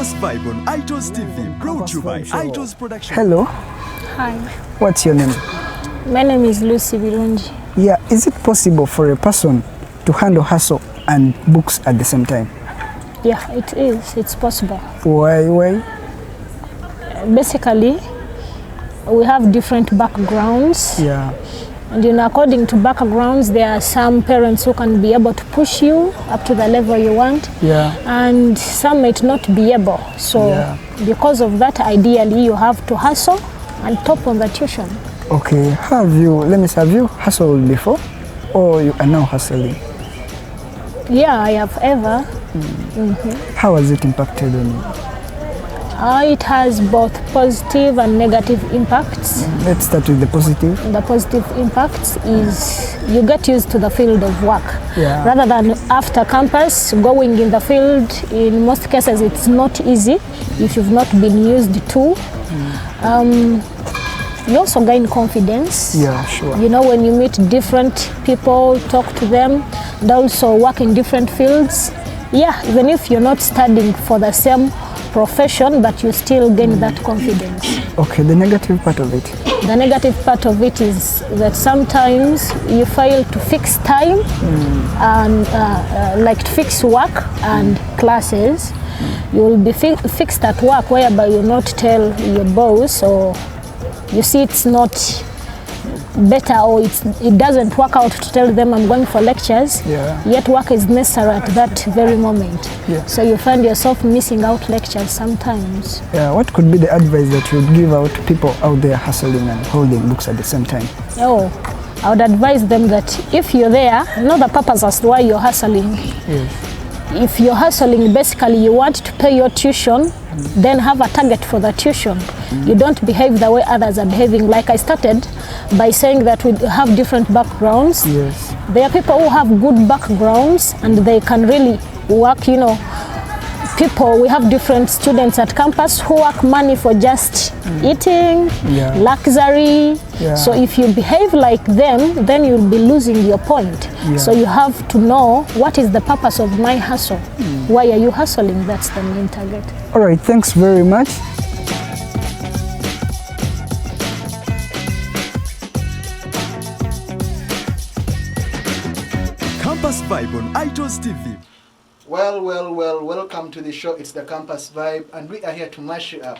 Campus Vibe on iTunes TV, brought to you by iTunes Production. Hello. Hi. What's your name? My name is Lucy Birungi. Yeah, is it possible for a person to handle hustle and books at the same time? Yeah, it is. It's possible. Why? Basically, we have different backgrounds. Yeah. And according to backgrounds, there are some parents who can be able to push you up to the level you want. Yeah. And some might not be able. So because of that, ideally, you have to hustle and top on the tuition. Okay. Have you hustled before, or you are now hustling? Yeah, I have ever. How has it impacted on you? It has both positive and negative impacts. Let's start with the positive. The positive impacts is you get used to the field of work. Yeah. Rather than after campus, going in the field, in most cases it's not easy if you've not been used to. You also gain confidence. Yeah, sure. When you meet different people, talk to them, and also work in different fields. Yeah, even if you're not studying for the same profession, but you still gain that confidence. Okay, the negative part of it? The negative part of it is that sometimes you fail to fix time and like to fix work and classes. You will be fixed at work whereby you not tell your boss, or you see it's not better, or it doesn't work out to tell them I'm going for lectures, yet work is necessary at that very moment. Yeah. So you find yourself missing out lectures sometimes. Yeah, what could be the advice that you would give out to people out there hustling and holding books at the same time? I would advise them that if you're there, know the purpose as to why you're hustling. Yes. If you're hustling, basically you want to pay your tuition, then have a target for the tuition. You don't behave the way others are behaving. Like I started by saying that we have different backgrounds. Yes. There are people who have good backgrounds and they can really work, we have different students at campus who work money for just eating, luxury. Yeah. So if you behave like them, then you'll be losing your point. Yeah. So you have to know what is the purpose of my hustle. Why are you hustling? That's the main target. All right, thanks very much. Campus Vibe on iTunes TV. Well, welcome to the show. It's the Campus Vibe, and we are here to mash you up.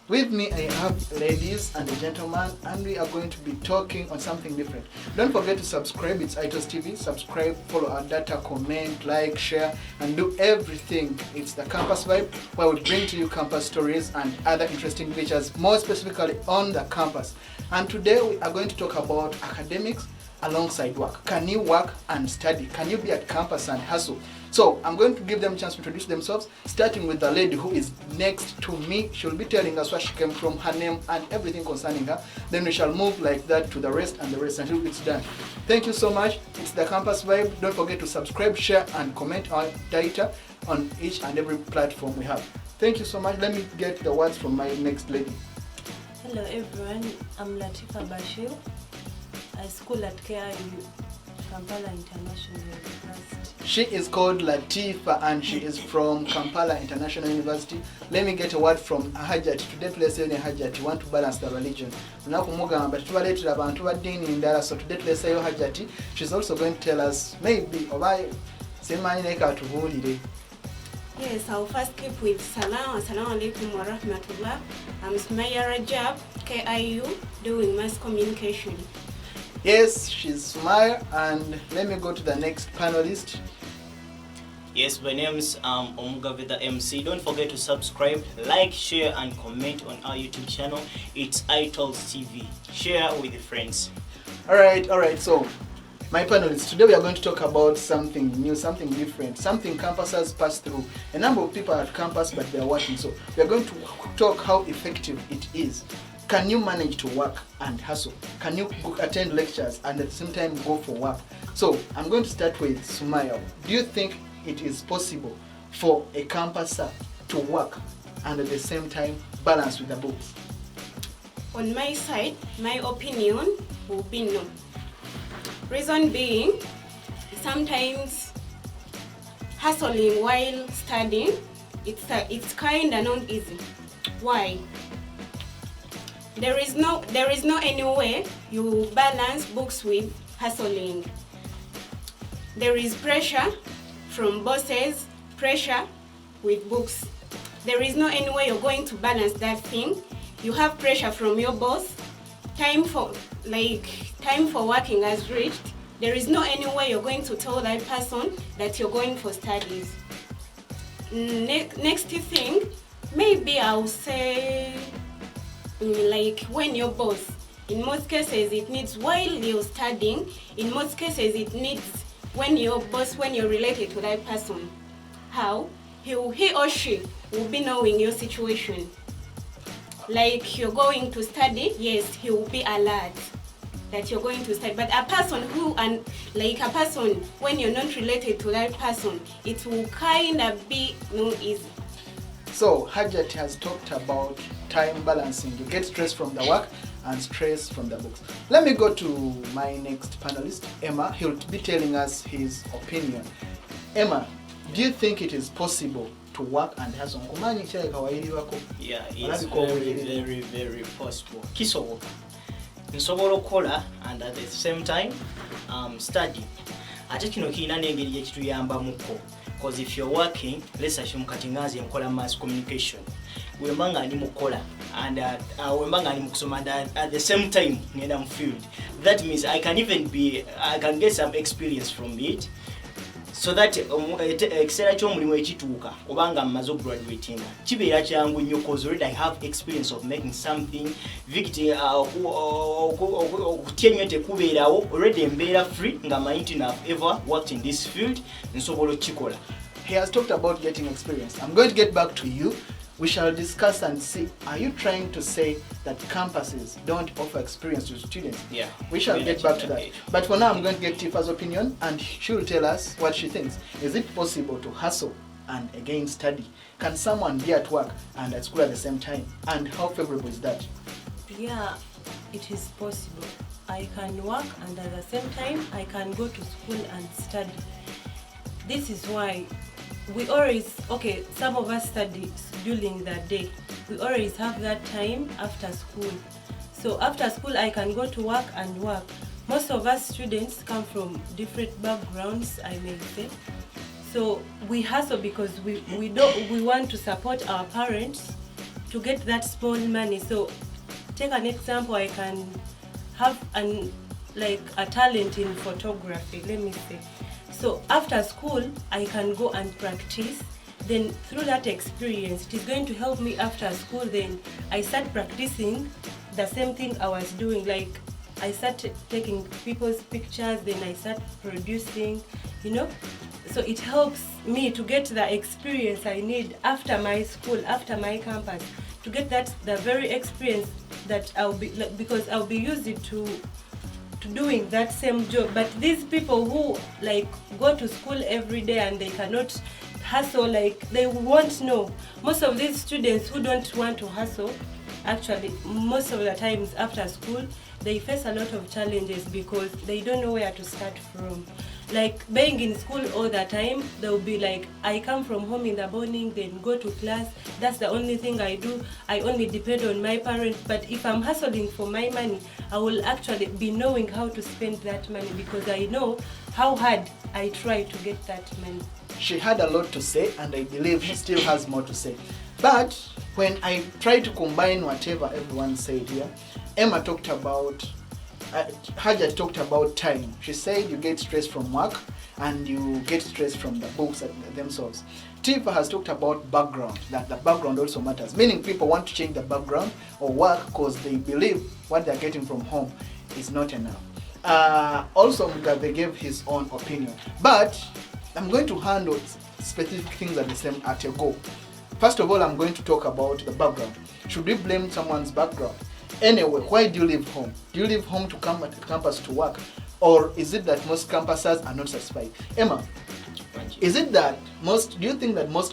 With me, I have ladies and a gentleman, and we are going to be talking on something different. Don't forget to subscribe. It's iTunes TV. Subscribe, follow our data, comment, like, share, and do everything. It's the Campus Vibe, where we bring to you campus stories and other interesting features, more specifically on the campus. And today we are going to talk about academics alongside work. Can you work and study? Can you be at campus and hustle? So I'm going to give them a chance to introduce themselves, starting with the lady who is next to me. She'll be telling us where she came from, her name, and everything concerning her. Then we shall move like that to the rest until it's done. Thank you so much. It's the Campus Vibe. Don't forget to subscribe, share, and comment our data on each and every platform we have. Thank you so much. Let me get the words from my next lady. Hello everyone, I'm Latifah Bashir. I school at KIU, Kampala International University. She is called Latifah and she is from Kampala International University. Let me get a word from Hajati. Today, let's say Hajati want to balance the religion. So today, let's say Hajati. She's also going to tell us maybe Yes, I'll first keep with Salam. Assalamu alaikum wa rahmatullah. I'm Summaiyah Rajab, KIU, doing mass communication. Yes, she's Summaiyah, and let me go to the next panelist. Yes, my name is Omugave, the MC. Don't forget to subscribe, like, share, and comment on our YouTube channel. It's iTunes TV. Share with your friends. All right. So, my panelists, today we are going to talk about something new, something different, something campuses pass through. A number of people are at campus, but they are working. So, we are going to talk how effective it is. Can you manage to work and hustle? Can you attend lectures and at the same time go for work? So, I'm going to start with Summaiyah. Do you think it is possible for a campuser to work and at the same time balance with the books? On my side, my opinion will be no. Reason being, sometimes hustling while studying it's kind of not easy. Why? There is no any way you balance books with hustling. There is pressure from bosses, pressure with books. There is no any way you're going to balance that thing. You have pressure from your boss. Time for working has reached. There is no any way you're going to tell that person that you're going for studies. Next thing, maybe I'll say, like when your boss, in most cases it needs while you're studying, in most cases it needs when your boss, when you're related to that person. How? He or she will be knowing your situation. Like you're going to study, yes, he will be alert that you're going to study. But a person when you're not related to that person, it will kind of be no easy. So Hajat has talked about time balancing. You get stress from the work and stress from the books. Let me go to my next panelist, Emma. He'll be telling us his opinion. Emma, do you think it is possible to work and hustle? Yeah, it's very, very possible. Kisoboka. Nsobola okukola and at the same time study. Ate kino kiina n'engeri gye kituyambamuko. Because if you're working, let's assume kati ngazi nkola mass communication. Wembanga ndi mukola and wembanga ndi mukusoma and at the same time ngenda mu field. That means I can get some experience from it. So that ekiseera ky'omulimu ekituuka obanga mmaze graduating kibeera kyangu nnyo cause already I have experience of making something okutya ennyo tekubeerawo already embeera free nga manyi I've ever worked in this field nsobola okukikola. He has talked about getting experience. I'm going to get back to you. We shall discuss and see, are you trying to say that campuses don't offer experience to students? Yeah. We shall get back to that. But for now, I'm going to get Tifa's opinion and she'll tell us what she thinks. Is it possible to hustle and again study? Can someone be at work and at school at the same time? And how favorable is that? Yeah, it is possible. I can work and at the same time, I can go to school and study. This is why we always, some of us study during the day. We always have that time after school. So after school, I can go to work and work. Most of us students come from different backgrounds, I may say. So we hustle because we want to support our parents to get that small money. So take an example, I can have a talent in photography, let me say. So after school, I can go and practice. Then through that experience, it is going to help me after school. Then I start practicing the same thing I was doing. Like I start taking people's pictures, then I start producing, So it helps me to get the experience I need after my school, after my campus, to get the very experience that because I'll be used to doing that same job. But these people who go to school every day and they cannot hustle, they won't know. Most of these students who don't want to hustle, actually most of the times after school they face a lot of challenges because they don't know where to start from. Like being in school all the time, they'll be like, I come from home in the morning, then go to class. That's the only thing I do. I only depend on my parents. But if I'm hustling for my money, I will actually be knowing how to spend that money because I know how hard I try to get that money. She had a lot to say and I believe she still has more to say. But when I try to combine whatever everyone said here, Emma talked about Haja talked about time. She said you get stress from work and you get stress from the books themselves. Tifa has talked about background, that the background also matters. Meaning people want to change the background or work because they believe what they're getting from home is not enough. Also, Omugave gave his own opinion. But I'm going to handle specific things at a go. First of all, I'm going to talk about the background. Should we blame someone's background? Anyway, why do you leave home? Do you leave home to come at campus to work? Or is it that most campuses are not satisfied? Emma, do you think that most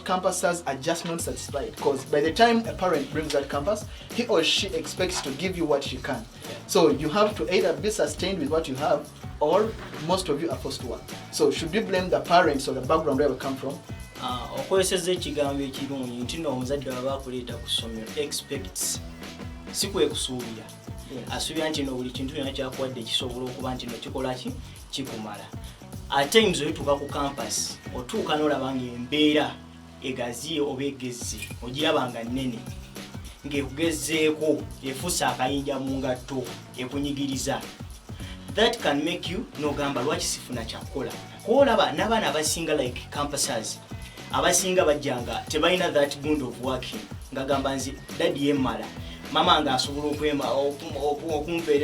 campuses are just not satisfied? Because by the time a parent brings that campus, he or she expects to give you what she can. So you have to either be sustained with what you have, or most of you are forced to work. So should we blame the parents or the background where we come from? okozesezza ekigambo ekirungi nti no omuzadde waba akuleeta ku ssomero expects si kwe kusuubira asuubira nti no buli kintu kyonna kyakuwadde kisobola okuba nti no kikola ki kikumala. At times otuuka ku campus otuuka n'olaba ng'embeera egazi oba egezze ogiraba nga nnene ng'ekugezzeeko efuuse akayinja mu ngatto ekunyigiriza. That can make you n'ogamba lwaki sifuna kyakukola. Olaba n'abaana abasinga like campuses abasinga bajjanga tebalina that bond of working ngagamba nzi dadi yemmala mama nga asobola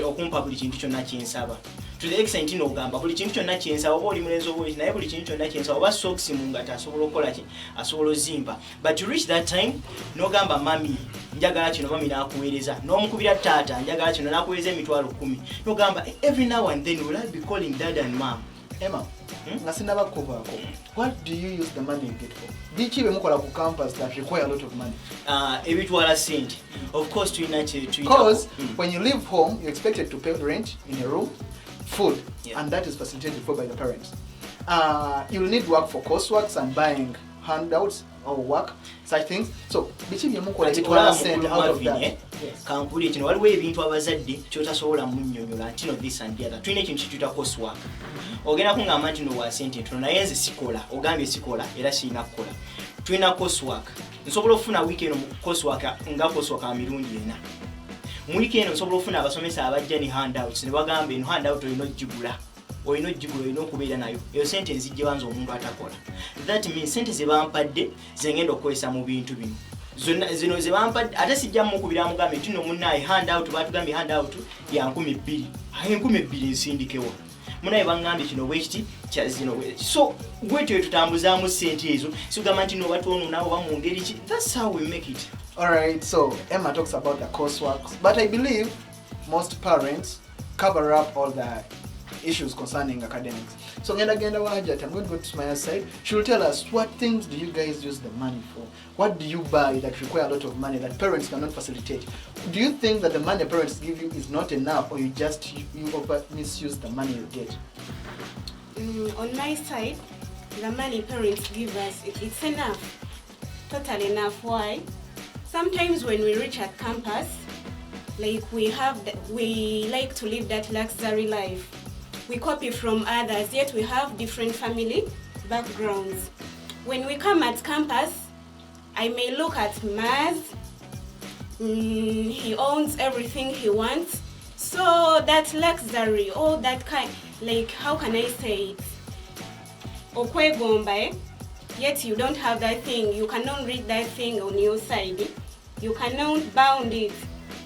okumpa buli kintu kyonna kyensaba to the extent n'ogamba buli kintu kyonna kyensaba oba oli mulenzi oba oli naye buli kintu kyonna kyensaba oba socks mu ngata asobola okukola ki asobola ozimba. But to reach that time n'ogamba mami njagala kino mami n'akuweereza n'omukubira taata njagala kino n'akuweereza emitwalo 10 n'ogamba every now and then will I be calling dad and mom. Emma, what do you use the money you get for? Biki bemukola ku campus that require a lot of money? Ebitwala sente. Of course because when you leave home you're expected to pay rent in a room, food, and that is facilitated for by the parents. You'll need work for courseworks and buying handouts or work, such things. So biki bemukola bitwala sente out of that? Kankuli kino waliwo ebintu abazadde kyotasobola munnyonnyola nti no this and the other. Tulina ekintu kituyita coursework. Ogenda kungamba nti no wa sente ntono naye nze sikola ogambye sikola era sirina kukola. Tulina coursework. Nsobola okufuna weekend mu coursework nga coursework amirundi ena. Mu weekend nsobola okufuna abasomesa abajja ne handouts ne bagamba eno handout olina ogigula. Olina okubeera nayo. Eyo sente nzijje banza omuntu atakola. That means sente ze bampadde zengenda okukozesa mu bintu bino. Zino ze bampadde ate sijja mukubira mugambe nti no munnaye handout batugambye handout ya 1200. Aye 1200 nsindikewo. Munaye bangambye kino bwekiti kya zino bwekiti. So gwetyo tutambuzaamu sente ezo sigamba nti no batono nabo bamungeri ki. That's how we make it. Alright, so Emma talks about the coursework, but I believe most parents cover up all the issues concerning academics. So Genda Wahajat, I'm going to go to Summaiyah's side. She will tell us what things do you guys use the money for? What do you buy that require a lot of money that parents cannot facilitate? Do you think that the money parents give you is not enough, or you misuse the money you get? On my side, the money parents give us, it's enough. Totally enough. Why? Sometimes when we reach at campus, like we like to live that luxury life. We copy from others, yet we have different family backgrounds. When we come at campus, I may look at Maz, he owns everything he wants. So that luxury, all that kind, like how can I say it? Okwegomba, yet you don't have that thing, you cannot read that thing on your side. You cannot bound it.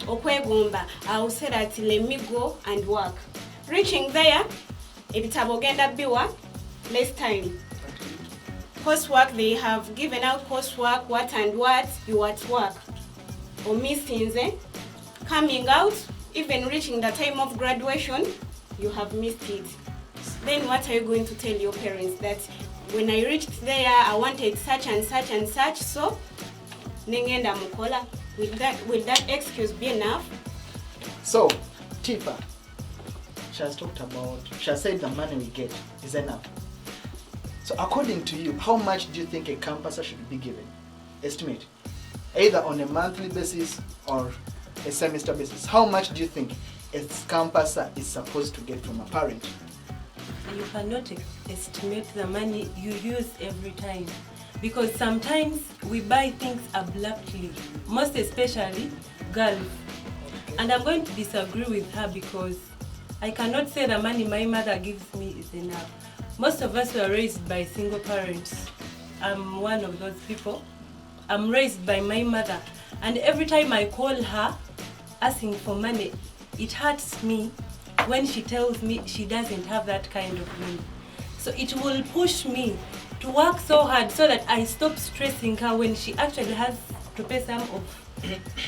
Okwegomba, I will say that let me go and work. Reaching there, ebitabo genda biwa, less time. Coursework, they have given out coursework, what and what, you at work. Or missing, coming out, even reaching the time of graduation, you have missed it. Then what are you going to tell your parents? That when I reached there, I wanted such and such and such, so nengenda mukola. Will that excuse be enough? So, Tifa, she has said the money we get is enough. So according to you, how much do you think a campuser should be given? Estimate. Either on a monthly basis or a semester basis. How much do you think a campuser is supposed to get from a parent? You cannot estimate the money you use every time. Because sometimes we buy things abruptly, most especially girls. And I'm going to disagree with her because I cannot say the money my mother gives me is enough. Most of us were raised by single parents. I'm one of those people. I'm raised by my mother. And every time I call her asking for money, it hurts me when she tells me she doesn't have that kind of money. So it will push me to work so hard so that I stop stressing her when she actually has to pay some of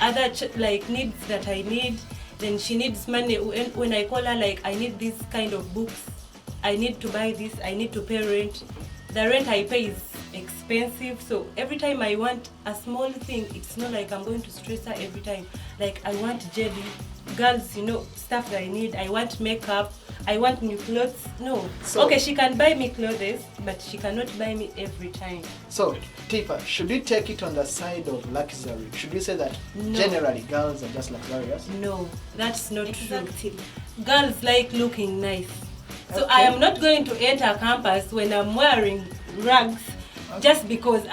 other like needs that I need. Then she needs money when I call her, like I need this kind of books, I need to buy this, I need to pay rent. The rent I pay is expensive, so every time I want a small thing, it's not like I'm going to stress her every time. Like I want jelly, girls, you know, stuff that I need. I want makeup. I want new clothes. No. So, okay, she can buy me clothes, but she cannot buy me every time. So, Tifa, should we take it on the side of luxury? Should we say that generally girls are just luxurious? No, that's not Exactly. true. Girls like looking nice. So Okay. I am not going to enter campus when I'm wearing rags just because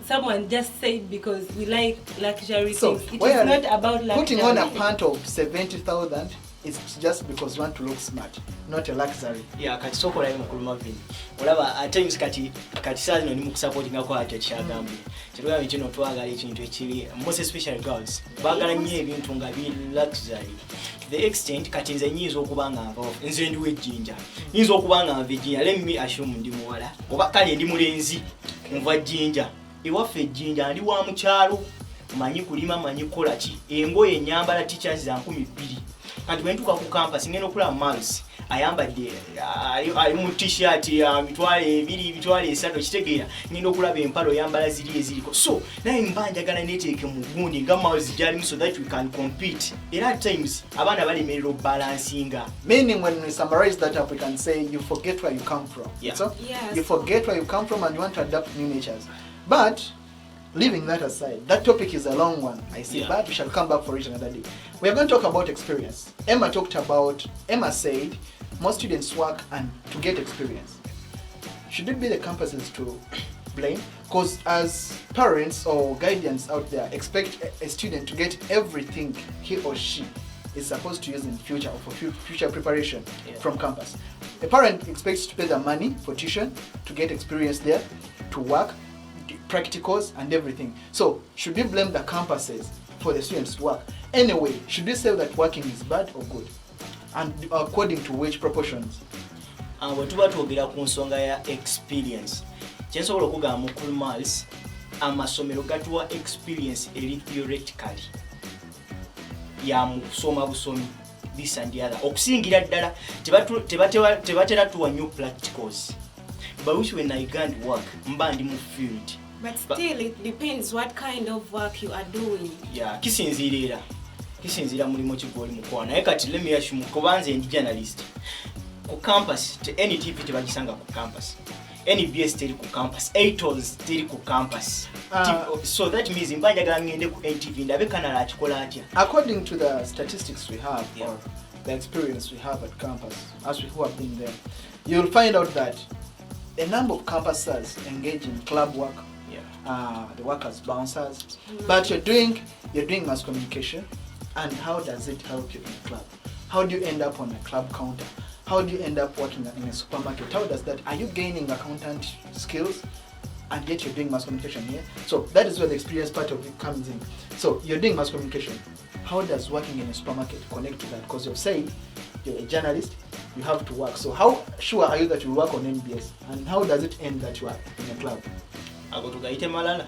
someone just said because we like luxury So, things. It where is not about luxury. putting on a pant of 70,000 is just because you want to look smart, not a luxury. Yeah, kati sokola mu kuluma vini. Olaba at times kati sazi no nimu supporting ako ate kyagambye. Kirwa bitino twagala ekintu ekiri most especially girls. Bagala nnyo ebintu nga bi luxury. The extent kati nze nyizo okubanga nze ndiwe jinja. Nyizo okubanga Virginia, let me assume ndi muwala. Oba kale ndi mulenzi. Nva jinja. Iwaffe jinja ndi wa mukyalo. Manyi kulima manyi kola ki. Engoye nyambala teachers za 12. Kati wentuka ku campus ngeno kula miles ayambadde ali mu t-shirt mitwale 2 mitwale 3 kitegeera ngendo kulaba empalo yambala ziri eziriko so naye mbanjagala neteeke mu gundi nga miles jali so that we can compete era at times abana balemerera balansinga Meaning when we summarize that up we can say you forget where you come from. Yeah. So Yes. you forget where you come from and you want to adapt new natures. But leaving that aside, that topic is a long one, I see, Yeah. but we shall come back for it another day. We are going to talk about experience. Emma said most students work and to get experience. Should it be the campuses to blame? Because as parents or guardians out there expect a student to get everything he or she is supposed to use in future or for future preparation from campus. A parent expects to pay the money for tuition, to get experience there, to work, practicals and everything. So should we blame the campuses for the students' work? Anyway, should we say that working is bad or good? And according to which proportions? Bwe tuba twogera ku nsonga ya experience kyensobola okugamba mu cool miles amasomero gatuwa experience eri theoretically ya mu kusoma busomi this and the other okusingira ddala tebatera tuwa new practicals but which when I can't work mba ndi mu field. But still, it depends what kind of work you are doing. Yeah, kisinzira mulimu kigoli mukwana naye kati let me assume kubanze ndi journalist ku campus any TV tebagisanga ku campus, any BS teri ku campus, ATOS teri ku campus. So that means mbajagala ngende ku NTV ndabe kanala akikola atya. According to the statistics we have or the experience we have at campus, as we who have been there, you'll find out that a number of campusers engage in club work. The work as bouncers, but you're doing mass communication, and how does it help you in a club? How do you end up on a club counter? How do you end up working in a supermarket? How does that? Are you gaining accountant skills, and yet you're doing mass communication here? So that is where the experience part of it comes in. So you're doing mass communication. How does working in a supermarket connect to that? Because you've said you're a journalist, you have to work. So how sure are you that you work on NBS, and how does it end that you are in a club? Ago tugaite malala.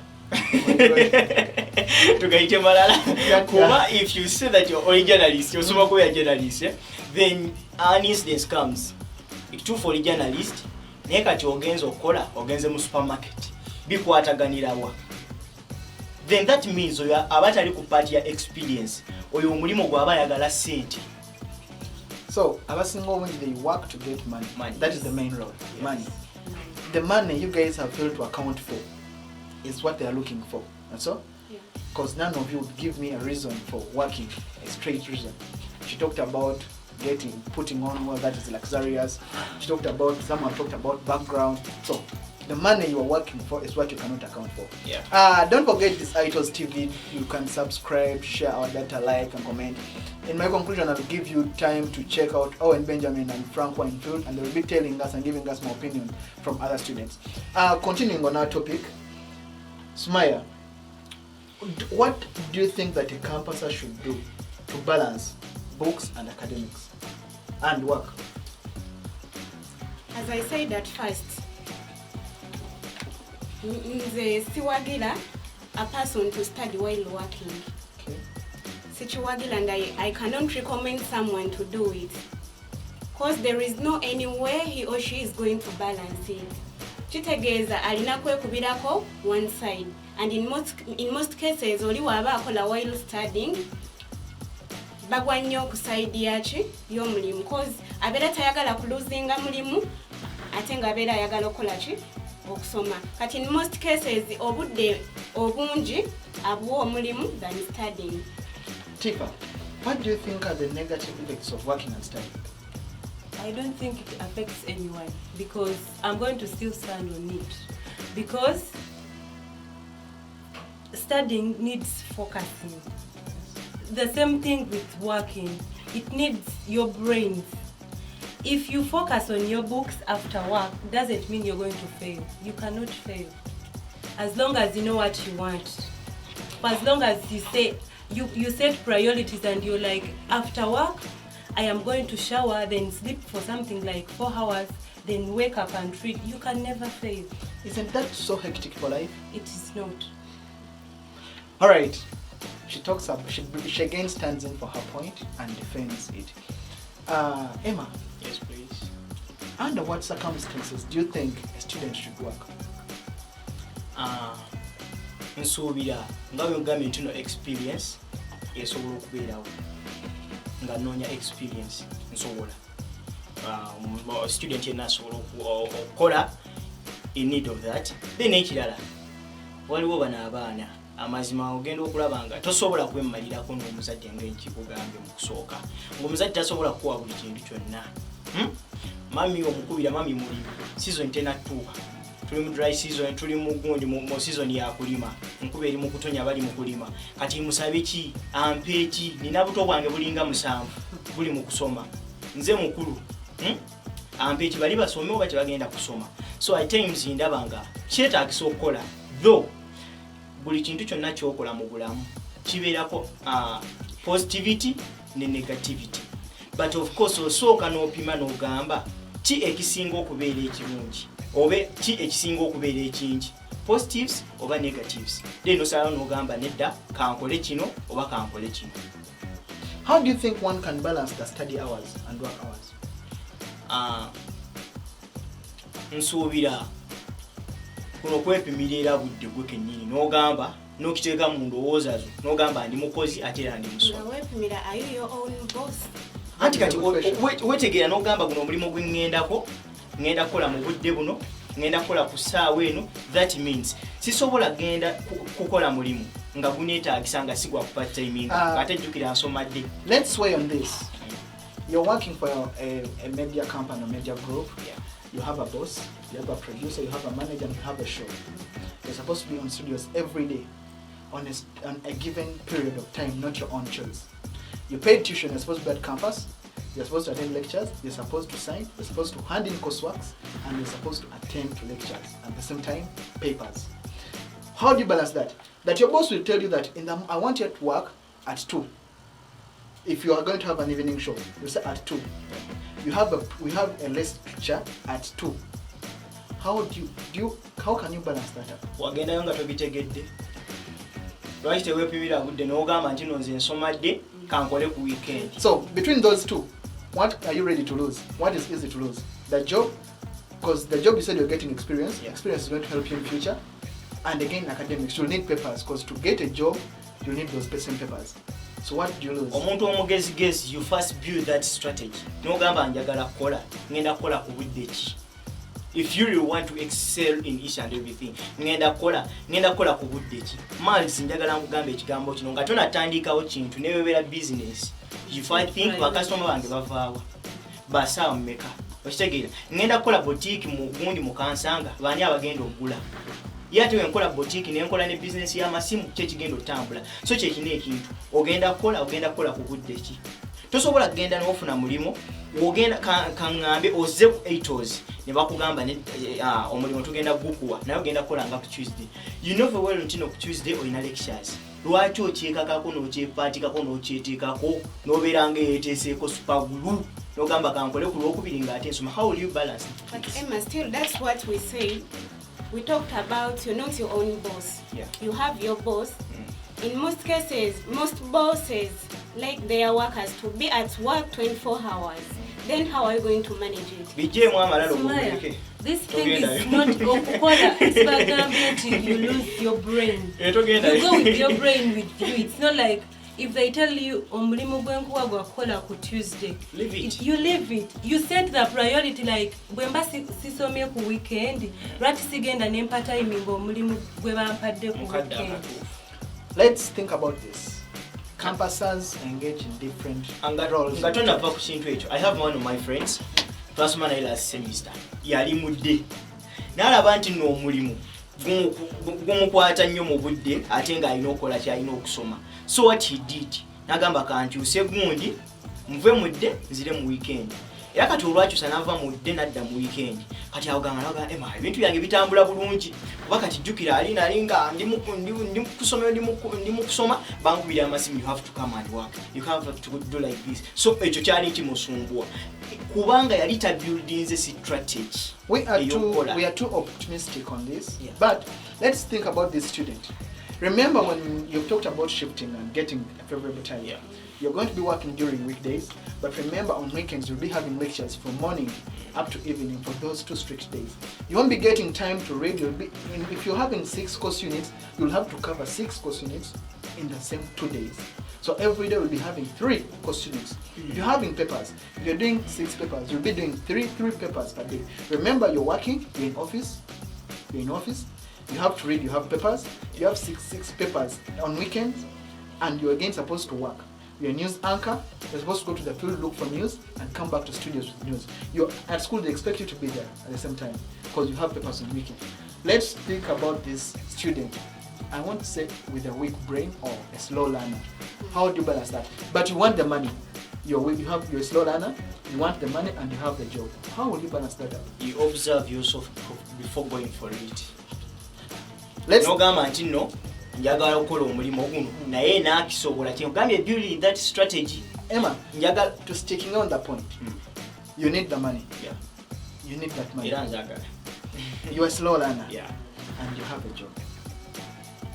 Tugaite malala. Kuba if you say that you're a journalist, you're soma ko ya journalist, then an incident comes. It's true for the journalist. Naye kati ogenza okola, ogenze mu supermarket. Bikwataganira wa. Then that means oyo abatali ku part ya experience. Oyo omulimo gwa bayagala sente. So abasinga obungi they work to get money. That is the main role. Yes. Money. The money you guys have failed to account for is what they are looking for. That's all? Because none of you would give me a reason for working, a straight reason. She talked about putting on well, that is luxurious. Someone talked about background. So the money you are working for is what you cannot account for. Don't forget this ITOS TV. You can subscribe, share our data, like and comment. In my conclusion, I'll give you time to check out Owen Benjamin and Frank Winefield, and they'll be telling us and giving us more opinion from other students. Continuing on our topic, Summaiyah, what do you think that a campuser should do to balance books and academics and work? As I said at first, nze siwagira a person to study while working. Sichiwagira, and I cannot recommend someone to do it, because there is no any way he or she is going to balance it. Kitegeeza alina kwekubirako one side, and in most cases oli waba akola while studying bagwa nnyo ku side yaki y'omulimu cause abeera tayagala kuluzinga mulimu ate nga abeera ayagala okukola ki okusoma kati in most cases obudde obungi abuwa omulimu than studying. Tifa, what do you think are the negative effects of working and studying? I don't think it affects anyone because I'm going to still stand on it. Because studying needs focusing. The same thing with working. It needs your brains. If you focus on your books after work, doesn't mean you're going to fail. You cannot fail. As long as you know what you want. As long as you say, you set priorities and you're like, after work, I am going to shower, then sleep for something like 4 hours, then wake up and read. You can never fail. Isn't that so hectic for life? It is not. All right. She talks up. She again stands in for her point and defends it. Emma. Yes, please. Under what circumstances do you think a student should work? Nsuubira nga bwe ngambye nti no experience esobola okubeerawo nga noonya experience nsobola student yenna asobola okukola in need of that. Then ekirala waliwo bano abaana amazima ogenda okulaba nga tosobola kwemmalirako n'omuzadde ng'ekikugambye mu kusooka ng'omuzadde tasobola kukuwa buli kintu kyonna. Mami omukubira mami muli season tenatuuka tuli mu dry season tuli mu gundi mu season ya kulima nkuba eri mu kutonya bali mu kulima kati musabe ki ampe ki nina buto bwange bulinga 7 buli mu kusoma nze mukulu ampe ki bali basome oba tebagenda kusoma. So at times ndabanga kyetaagisa okukola though buli kintu kyonna kyokola mu bulamu kibeerako positivity ne negativity, but of course osooka n'opima n'ogamba ki ekisinga okubeera ekirungi obe ki ekisinga okubeera ekingi, positives oba negatives. Then osala n'ogamba nedda kankole kino oba kankole kino. How do you think one can balance the study hours and work hours? Nsuubira kuno kwepimira era budde gwe kennyini n'ogamba n'okiteeka mu ndowooza zo n'ogamba ndi mukozi ate era ndi musomi. Wepimira, are you your own boss? Anti kati wetegeera n'ogamba guno omulimu gwe ngenda kukola mu budde buno ngenda kukola ku ssaawa eno, that means sisobola genda kukola mulimu nga guneetaagisa nga sigwa ku part timing ate jjukira nsomadde. Let's sway on this. You're working for a media company or media group. Yeah. You have a boss, you have a producer, you have a manager, and you have a show. You're supposed to be on studios every day on a given period of time, not your own choice. You paid tuition, you're supposed to be at campus, you're supposed to attend lectures, you're supposed to sign, you're supposed to hand in courseworks, and you're supposed to attend to lectures. At the same time, papers. How do you balance that? That your boss will tell you that I want you to work at 2. If you are going to have an evening show, you say at 2. We have a lecture at 2. How can you balance that up? Wagendayo nga tobitegedde. Lwaki tewepimira budde n'ogamba nti nno nze nsomadde kankole ku weekend. So between those two, what are you ready to lose? What is easy to lose? The job, because the job you said you're getting experience. Yeah. Experience is going to help you in future. And again, academics, you'll need papers because to get a job, you need those same papers. So what do you lose? Omuntu omugezigezi, you first build that strategy. N'ogamba njagala kukola, ngenda kukola ku budde ki. If you really want to excel in each and everything, ngenda kukola ku budde ki. Miles njagala nkugamba ekigambo kino nga tonatandikawo kintu ne webeera business. If I think bakasitoma bange bavaawa basaawa mmeka okitegeera ngenda kukola boutique mu gundi mu Kansanga baani abagenda okugula yate wenkola boutique nenkola ne business y'amasimu kyekigenda otambula. So kyekina ekintu ogenda kukola ku budde ki. Tosobola kugenda n'ofuna mulimu ogenda kaŋŋambe ozze ku 8 ne bakugamba omulimu tugenda gukuwa naye ogenda kukola nga ku Tuesday. You know very well nti no ku Tuesday olina lectures. Lwaki okyekakako n'okyepaatikako n'okyeteekako n'obeera ng'eyeeteeseeko supagulu n'ogamba kankole ku Lwokubiri ng'ate nsoma. How will you balance it? But Emma, still that's what we say. We talked about you're not your own boss. Yeah. You have your boss. In most cases, most bosses like their workers to be at work 24 hours. Then how are you going to manage it? Summaiyah, this thing is not Coca-Cola. It's like you lose your brain. You go with your brain with you. It's not like if they tell you omulimu gwenkuwa gwakola ku Tuesday, you leave it. You set the priority like bwemba sisomye ku weekend, lwaki sigenda nempa time omulimu gwe bampadde ku weekend. Let's think about this. Campuses engage in different roles. I have one of my friends, first man last semester. Yali mudde. Nalaba nti no omulimu gumukwata nnyo mu budde ate nga alina okukola kyalina okusoma. So what he did, nagamba kankyuse gundi muve mudde nzire mu weekend. Era kati olwakyusa nava mudde nadda mu weekend. Kati awoganga naga ema ebintu byange bitambula bulungi. Kuba kati jjukira alinga ndi mu kusoma bankubira amasimu, you have to come and work. You have to do like this. So ekyo kyali kimusumbua. Kubanga yali ta building a strategy. We are too optimistic on this. Yeah. But let's think about this student. Remember when you've talked about shifting and getting a favorable time. Yeah. You're going to be working during weekdays, but remember on weekends you'll be having lectures from morning up to evening for those 2 strict days. You won't be getting time to read. If you're having 6 course units, you'll have to cover 6 course units in the same 2 days. So every day we'll be having 3 course units. If you're having papers, if you're doing 6 papers, you'll be doing 3 papers per day. Remember, you're working, you're in office, you have to read, you have papers, you have 6 papers on weekends, and you're again supposed to work. You're a news anchor, you're supposed to go to the field, look for news, and come back to studios with news. You're at school, they expect you to be there at the same time because you have papers on weekend. Let's think about this student. I want to say with a weak brain or a slow learner. How do you balance that? But you want the money. You're a slow learner, you want the money, and you have the job. How will you balance that out? You observe yourself before going for it. Let's njagala okukola omulimu guno naye nakisobola kyengambye building that strategy. Emma, to sticking on the point, you need the money. Yeah. You need that money. Njagala. You're a slow learner. Yeah. And you have a job.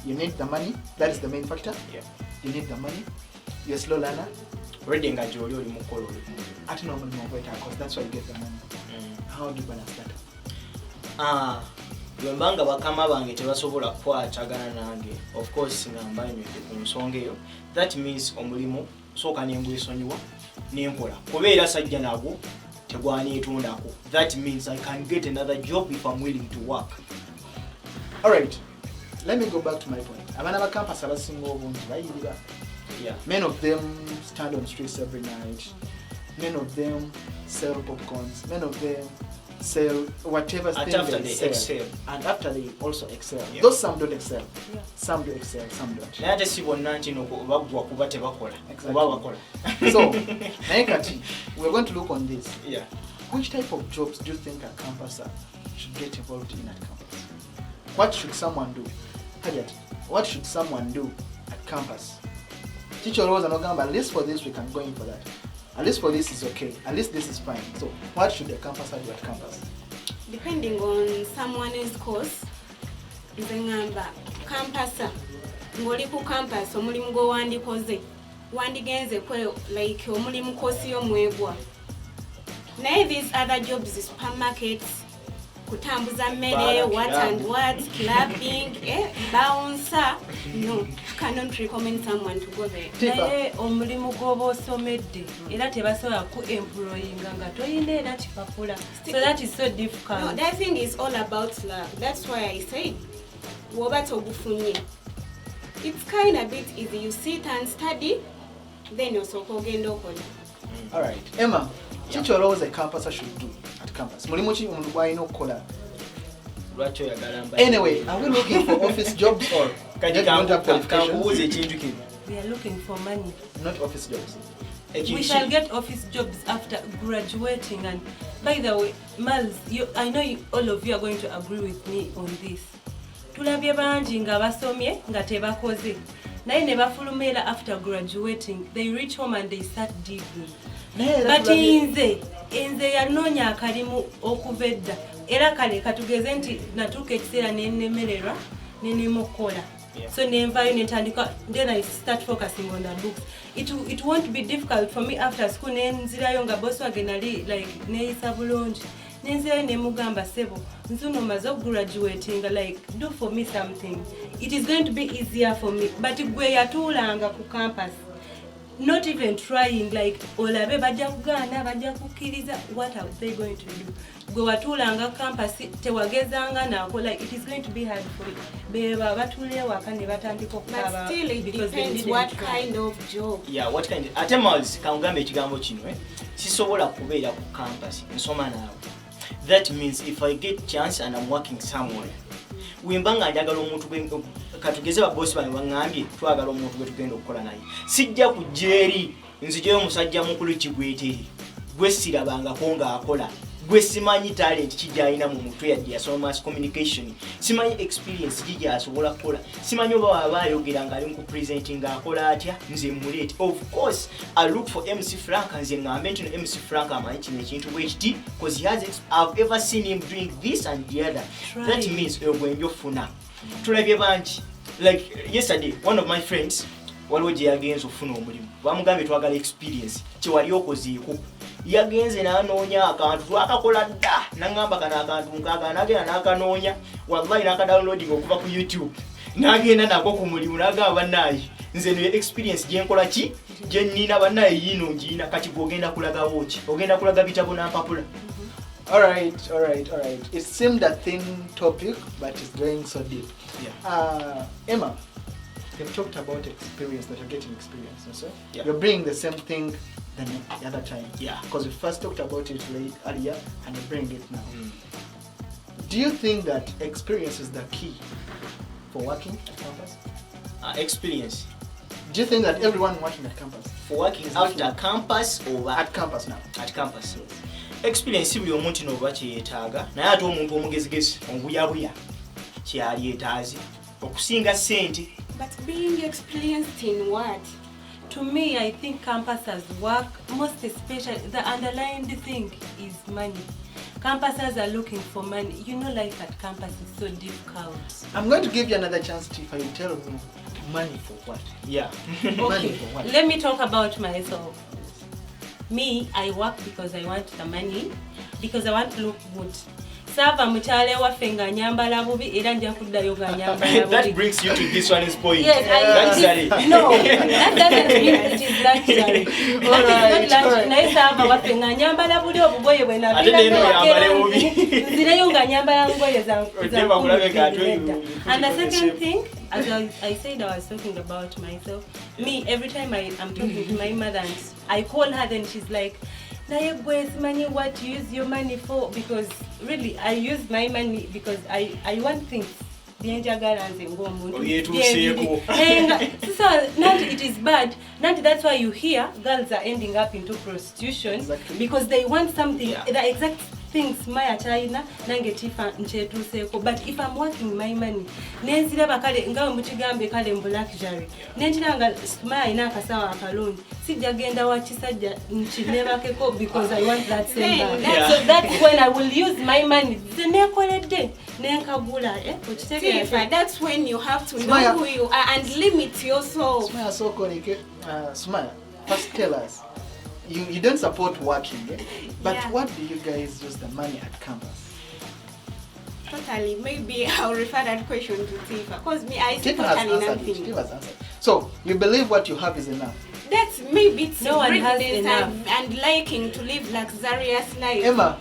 You need the money. That is the main factor. Yeah. You need the money. You're a slow learner. Reading a jolly or mukolo. At normal because that's why you get the money. How do you balance that? Lwembanga bakama bange tebasobola kwatagana nange, of course ngamba nywedde ku nsonga eyo. That means omulimu sooka nengwesonyiwa nenkola kubeera sajja nagwo tegwanetundako. That means I can get another job if I'm willing to work. Alright, let me go back to my point. Abana ba campus abasinga obungi bayirira. Yeah. Many of them stand on streets every night. Many of them sell popcorns. Many of them sell whatever thing they sell. Excel. And after they also excel. Yeah. Those some don't excel. Yeah. Some do excel, some don't. Naye si bonna nti bagwa kuba tebakola. Kuba bakola. So, Naikati, we're going to look on this. Yeah. Which type of jobs do you think a campuser should get involved in at campus? What should someone do? Hajat, what should someone do at campus? Teacher Rose and Ogamba, at least for this we can go in for that. At least for this is okay. At least this is fine. So what should the campuser do at campus? Depending on someone's course, nzengamba campus ngoli ku campus omulimu go wandigenze kwe like omulimu course yo mwegwa. Naye these other jobs, supermarkets, kutambuza mmere, what and what, clubbing, bouncer. No, I cannot recommend someone to go there. Naye omulimu gwoba osomedde era tebasobola ku employinga nga toyina era kipapula. So that is so difficult. No, that thing is all about love. That's why I say woba tobufunye. It's kind of bit easy. You sit and study, then you so ogenda okola. All right, Emma. Teacher Rose a campuser should do at campus. Mulimu ki omuntu bw'alina okukola. Anyway, are we looking for office jobs or qualifications? We are looking for money. Not office jobs. We shall get office jobs after graduating. And by the way, Miles, I know all of you are going to agree with me on this. Tulabye bangi nga basomye nga tebakoze. Naye ne bafulumira after graduating, they reach home and they start digging. But nze yanoonya akalimu okuva edda era kale katugeze nti natuuka ekiseera nennemererwa nenemukola. So nenvayo netandika, then I start focusing on the books. It won't be difficult for me after school nenzirayo nga boss wange nali like neyisa bulungi. Nenzirayo nemugamba sebo nzuno maze graduating, like do for me something. It is going to be easier for me. But gwe yatuulanga ku campus not even trying, like olabe bajja kugana bajja kukkiriza, what are they going to do? Gwe watulanga campus tewagezanga nako, like it is going to be hard for you. Beba batule waka ne batandika okukaba. But still it depends what kind of job. Yeah, what kind of atemals kangambe ekigambo kino sisobola kubeera ku campus nsoma naawe. That means if I get chance and I'm working somewhere, wembanga njagala omuntu katugeze ba boss bane bangambye twagala omuntu gwe tugenda okukola naye, sijja kujeri nzijeyo omusajja mukulu kigweteri gwe sirabanga ko nga akola, gwe simanyi talent kijayina mu mutwe yadde yasoma mass communication, simanyi experience kijja asobola kukola, simanyi oba abayogera nga ali mu presenting akola atya, nze mulete. Of course I look for MC Frank, nze ngambe nti MC Frank amanyi kino ekintu bwekiti because he has I've ever seen him doing this and the other. That means ogwenjo funa tulabye banji. Like yesterday one of my friends waliwo gye yagenze ofuna omulimu, bamugambye twagala experience kiwali okoziiko, yagenze n'anoonya akantu twakakola dda, nangamba kana akantu nkaaga nagenda n'akanoonya, wallahi n'akadownloading okuva ku YouTube, n'agenda nako ku mulimu n'agamba bannaayi nze niyo experience gye nkola ki gye nnina, bannaayi yiino ngiina, kati gw'ogenda kulaga woki, ogenda kulaga bitabo n'ampapula. Alright. It seemed a thin topic, but it's going so deep. Yeah. Emma, you've talked about experience, that you're getting experience, you see? Yeah. You're bringing the same thing than the other time. Yeah. Because we first talked about it earlier, and you bring it now. Do you think that experience is the key for working at campus? Experience. Do you think that everyone working at campus? For working after campus or At campus now. At campus. Experience buli omuntu n'oba kyeyetaaga, naye ate omuntu omugezigezi obuyabuya kyali yetaazi okusinga ssente. But being experienced in what? To me, I think campuses work, most especially the underlying thing is money. Campuses are looking for money. You know, life at campus is so difficult. I'm going to give you another chance to if you tell me money for what? Yeah. Money for what? Let me talk about myself. Me, I work because I want the money, because I want to look good. Sava mchale wa fenga nyambala bubi era nja kuddayo ga nyambala bubi. That brings you to this one's point. Yes, luxury. No, that doesn't mean it is luxury. That is not luxury. Naye sava wa fenga nyambala bubi obugoye bwena. Ate neno yambale bubi. Nzireyo nga nyambala ngoye za. And the second second thing, as I said, I was talking about myself. Me, every time I'm talking to my mother, and I call her, then she's like, money, what you use your money for? Because really, I use my money because I want things. So not it is bad. Not that's why you hear girls are ending up into prostitution. Exactly. Because they want something, the exact things Maya China nangetifa nchetuseko. But if I'm working my money, nenzira bakale ngawe mukigambe kale luxury. Nenjiranga Maya inaka sawa akalungi. Sijagenda wachisajja nchilebakeko because I want that same bag. So that's when I will use my money. That's when you have to know who you are and limit yourself. Summaiyah, first tell us, you don't support working, but what do you guys use the money at campus? Totally, maybe I'll refer that question to Tifa, because me, I see Tifa has totally answered. nothing. Tifa has answered. So, you believe what you have is enough? That's maybe it's no one has greatness enough. and liking to live luxurious life. Emma,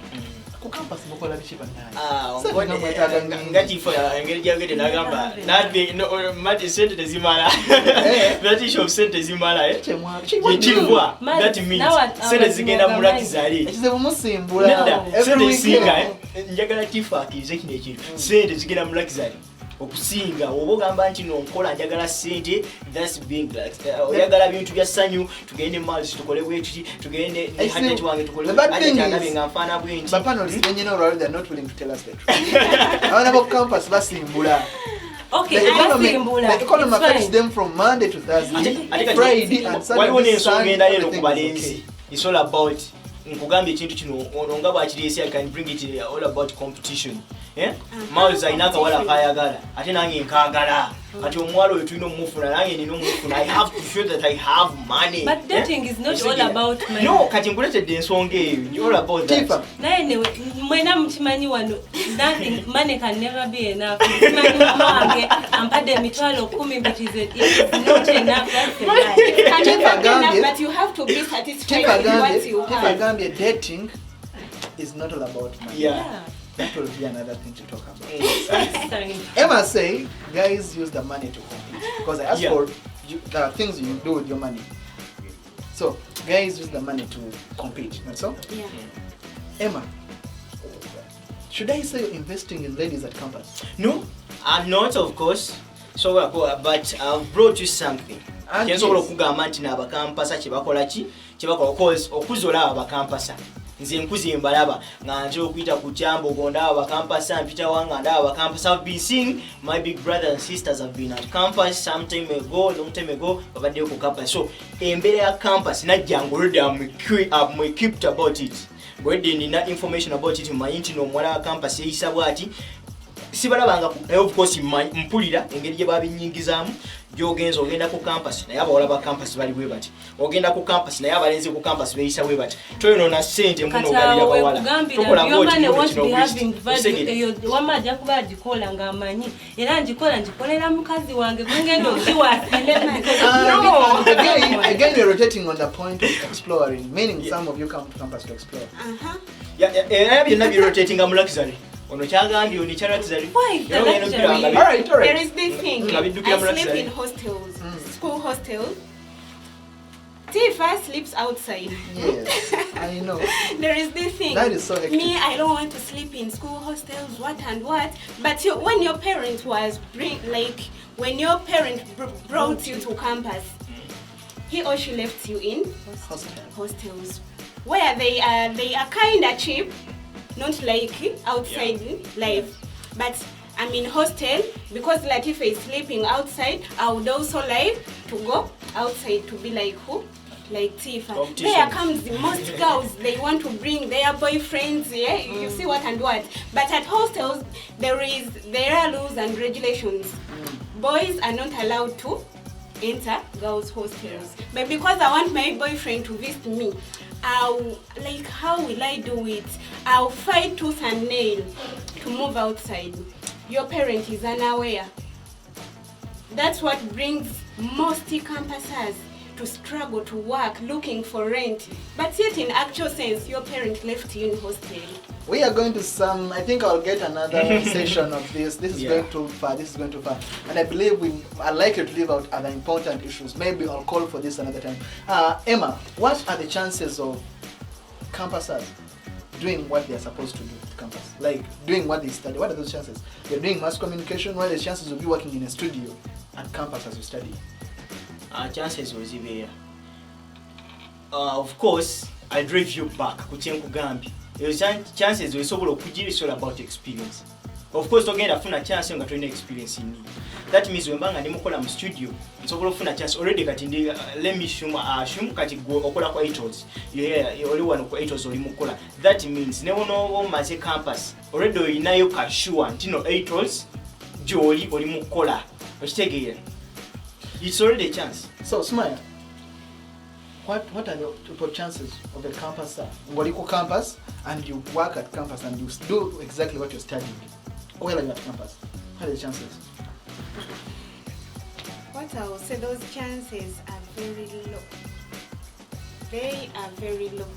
ku campus mukola biki bannange? Ngatifo engeri gyagende nagamba nadde mati sente tezimala natisho sente zimala yekivwa that means sente zigenda mu luxury ekizibu musimbula sente singa njagala tifa akize kino ekintu sente zigenda mu luxury okusinga oba ogamba nti nonkola njagala sente, that's being oyagala bintu bya ssanyu, tugende malls tukole bwetuki, tugende hajjati wange tukole bwetuki nga nfaana bwenti. But panelists, when you know already, they're not willing to tell us the truth. I want to campus basimbula. Okay, the economy affects them from Monday to Thursday, Friday and Saturday. Sunday. It's all about nkugambye ekintu kino nga bwakirese I can bring it all about competition. Miles ayina kawala kayagala ate nange nkagala ati omwalo oyo tulina omufuna nange nina omufuna. I have to show that I have money. But dating is not all about money. No, kati nkuletedde ensonga eyo. It's all about that. Naye mwena mukimanyi wano nothing, money can never be enough. Mukimanyi wange ampadde emitwalo 10 but it's not enough. That's a lie. Can never be enough, but you have to be satisfied with what you have. Dating is not all about money. Yeah. That will be another thing to talk about. Emma say, guys use the money to compete. Because I asked for the things you do with your money. So, guys use the money to compete, not so? Yeah. Emma, should I say you're investing in ladies at campus? No, I'm not, of course. So, but I've brought you something. Kyensobola okugamba nti n'abakampasa kyebakola ki kyebakola okuzola abakampasa. Nze nkuzi mbalaba nga nje okuyita ku Kyambogo ndaba abakampasa mpita wanga ndaba abakampasa. I've been seeing my big brothers and sisters have been at campus some time ago, long time ago, babadde ku campus. So embeera ya campus najja already I'm equipped about it. Already nina information about it. Mmanyi nti n'omuwala wa campus eyisa bw'ati sibalabanga of course mpulira engeri gye babinyingizaamu gyogenza ogenda ku campus naye abawala ba campus bali bwe bati ogenda ku campus naye abalenzi ku campus beyisa bwe bati toyonoona ssente munogalira bawala tokola wama ajja kuba agikola ng'amanyi era ngikolera mukazi wange gungenda okiwaasile. Again we're rotating on the point of exploring, meaning some of you come to campus to explore. Era byonna birotatinga mu luxury. Ono kyagambye oni kyalakizali. Alright. There is this thing. I sleep in hostels, school hostels. Tifa sleeps outside. Yes, I know. There is this thing. That is so hectic. Me, I don't want to sleep in school hostels, what and what. But when your parent when your parent brought you to campus, he or she left you in hostels, where they are kind of cheap. Not like outside life, but I'm in hostel because Latifah is sleeping outside. I would also like to go outside to be like who? Like Tifa. There comes the most girls, they want to bring their boyfriends, yeah? You see what and what. But at hostels, there are rules and regulations. Boys are not allowed to enter girls' hostels. But because I want my boyfriend to visit me, how will I do it? I'll fight tooth and nail to move outside. Your parent is unaware. That's what brings most campuses to struggle to work, looking for rent. But yet in actual sense, your parent left you in hostel. We are going to I think I'll get another session of this. This is going too far. And I believe we are likely to leave out other important issues. Maybe I'll call for this another time. Emma, what are the chances of campuses doing what they are supposed to do at campus? Like doing what they study. What are those chances? You're doing mass communication. What are the chances of you working in a studio at campus as you study? Chances was there. Of course, I'll drive you back. Kugambi. Chances we sobola okugira is all about experience. Of course, togenda funa chance nga tulina experience in it. That means when banga ndimukola mu studio, nsobola funa chance already kati ndi let me assume kati go okola kwa 8 hours. Oli wano kwa 8 hours oli mukola. That means ne ono maze campus already oyinayo kashua ntino 8 hours joli oli mukola. Okitegeera. It's already a chance. So, Summaiyah, what are the chances of a campus staff? Ngoliko campus and you work at campus and you do exactly what you're studying while you're at campus. What are the chances? What I will say, those chances are very low. They are very low.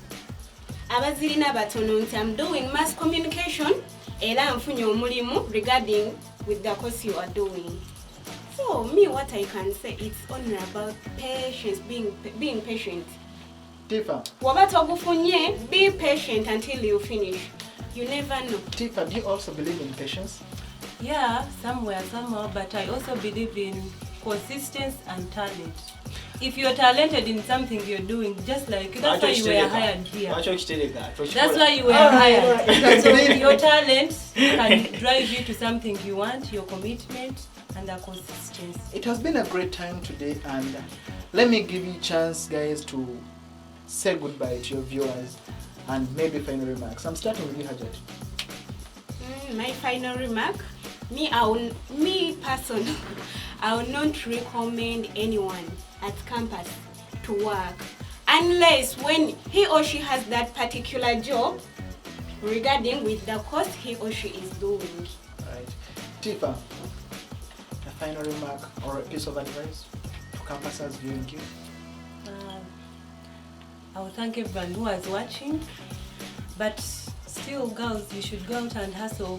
Abazirina batono nti I'm doing mass communication era nfunye omulimu regarding with the course you are doing. So me, what I can say, it's only about patience, being patient. Tifa. Wabatogufunye, be patient until you finish. You never know. Tifa, do you also believe in patience? Yeah, somewhere, somehow, but I also believe in consistency and talent. If you're talented in something you're doing, just like that's why you were hired here. That's why you were hired. So your talent can drive you to something you want, your commitment and the consistency. It has been a great time today, and let me give you a chance, guys, to say goodbye to your viewers and maybe final remarks. I'm starting with you, Hajat. My final remark. Me personally, I will not recommend anyone at campus to work unless when he or she has that particular job regarding with the course he or she is doing. Right. Tifa, a final remark or a piece of advice to campusers viewing you? I will thank everyone who was watching, but still, girls, you should go out and hustle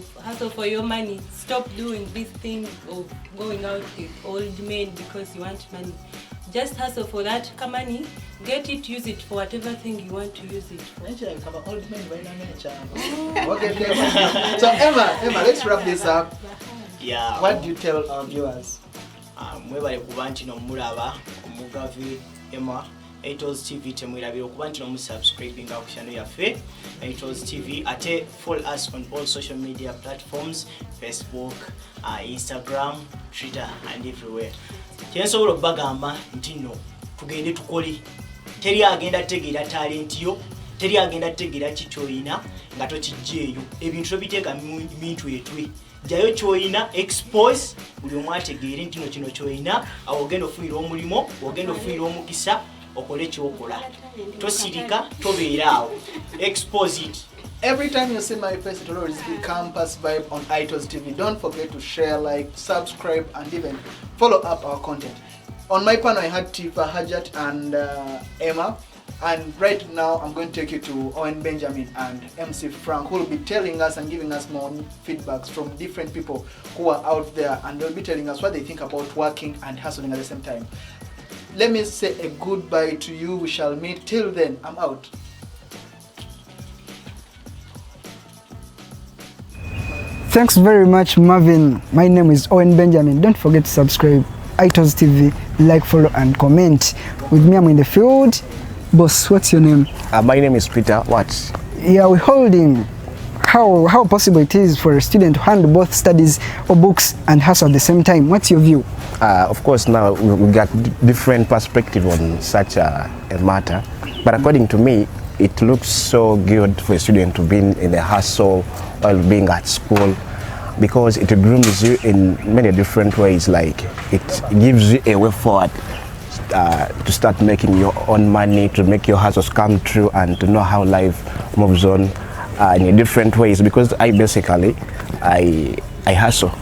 for your money. Stop doing this thing of going out with old men because you want money. Just hustle for that money, get it, use it for whatever thing you want to use it for. So Emma, let's wrap this up. Yeah. What do you tell our viewers? Mwebale kuba nti nomulaba Omugave Emma Aitos TV temwirabira okuba nti nomusubscribing ku channel yaffe Aitos TV ate follow us on all social media platforms Facebook, Instagram, Twitter and everywhere. Kyensobola okubagamba nti no tugende tukole. Teri agenda tegeera talent yo, teri agenda tegeera kitoyina nga tokijjeeyo. Ebintu tobiteeka mu bintu etwe. Jayo choina expose buli omwategeere nti no kino choina awo ogenda ofunira omulimo, ogenda ofunira omukisa okole kyokola. Tosirika tobeera awo. Expose it. Every time you see my face, it will always be Campus Vibe on Aitos TV. Don't forget to share, like, subscribe, and even follow up our content. On my panel, I had Tifa, Hajat, and Emma. And right now, I'm going to take you to Owen Benjamin and MC Frank, who will be telling us and giving us more feedbacks from different people who are out there, and they'll be telling us what they think about working and hustling at the same time. Let me say a goodbye to you. We shall meet. Till then, I'm out. Thanks very much, Marvin. My name is Owen Benjamin. Don't forget to subscribe Aitos TV, like, follow, and comment. With me, I'm in the field. Boss, what's your name? My name is Peter. What? Yeah, we're holding how possible it is for a student to handle both studies or books and hustle at the same time. What's your view? Of course, now we got different perspective on such a matter. But according to me, it looks so good for a student to be in the hustle while being at school, because it grooms you in many different ways. Like it gives you a way forward to start making your own money, to make your hustles come true, and to know how life moves on in different ways. Because I hustle.